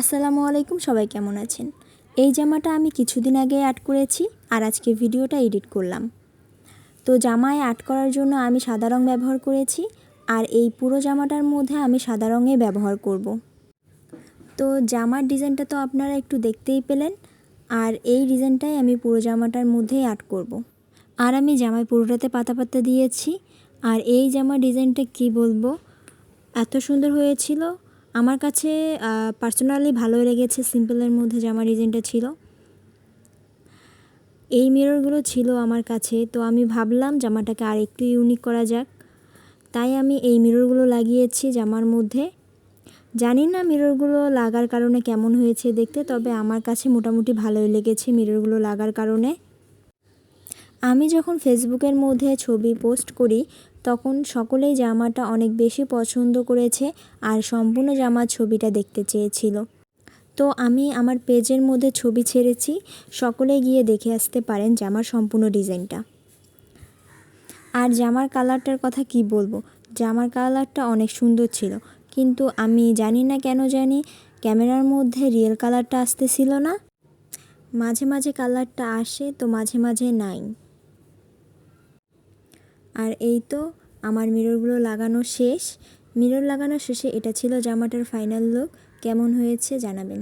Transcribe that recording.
আসসালামু আলাইকুম, সবাই কেমন আছেন? এই জামাটা আমি কিছুদিন আগে আর্ট করেছি আর আজকে ভিডিওটা এডিট করলাম। তো জামায় আর্ট করার জন্য আমি সাদা রং ব্যবহার করেছি আর এই পুরো জামাটার মধ্যে আমি সাদা রঙে ব্যবহার করব। তো জামার ডিজাইনটা তো আপনারা একটু দেখতেই পেলেন, আর এই ডিজাইনটাই আমি পুরো জামাটার মধ্যেই আর্ট করব। আর আমি জামায় পুরোটাতে পাতা পাতা দিয়েছি। আর এই জামার ডিজাইনটা কি বলবো, এত সুন্দর হয়েছিল। আমার কাছে পার্সোনালি ভালো লেগেছে। সিম্পলের মধ্যে জামা ডিজাইনটা ছিল। এই মিররগুলো ছিল আমার কাছে, তো আমি ভাবলাম জামাটাকে আর একটু ইউনিক করা যাক, তাই আমি এই মিররগুলো লাগিয়েছি জামার মধ্যে। জানি না মিররগুলো লাগার কারণে কেমন হয়েছে দেখতে, তবে আমার কাছে মোটামুটি ভালোই লেগেছে মিররগুলো লাগার কারণে। আমি যখন ফেসবুকের মধ্যে ছবি পোস্ট করি তখন সকলেই জামাটা অনেক বেশি পছন্দ করেছে আর সম্পূর্ণ জামার ছবিটা দেখতে চেয়েছিল। তো আমি আমার পেজের মধ্যে ছবি ছেড়েছি, সকলে গিয়ে দেখে আসতে পারেন জামার সম্পূর্ণ ডিজাইনটা। আর জামার কালারটার কথা কি বলবো, জামার কালারটা অনেক সুন্দর ছিল, কিন্তু আমি জানি না কেন জানি ক্যামেরার মধ্যে রিয়েল কালারটা আসতেছিল না। মাঝে মাঝে কালারটা আসে তো মাঝে মাঝে নাই। আর এই তো আমার মিররগুলো লাগানো শেষ। মিরর লাগানো শেষে এটা ছিল জামাটার ফাইনাল লুক। কেমন হয়েছে জানাবেন।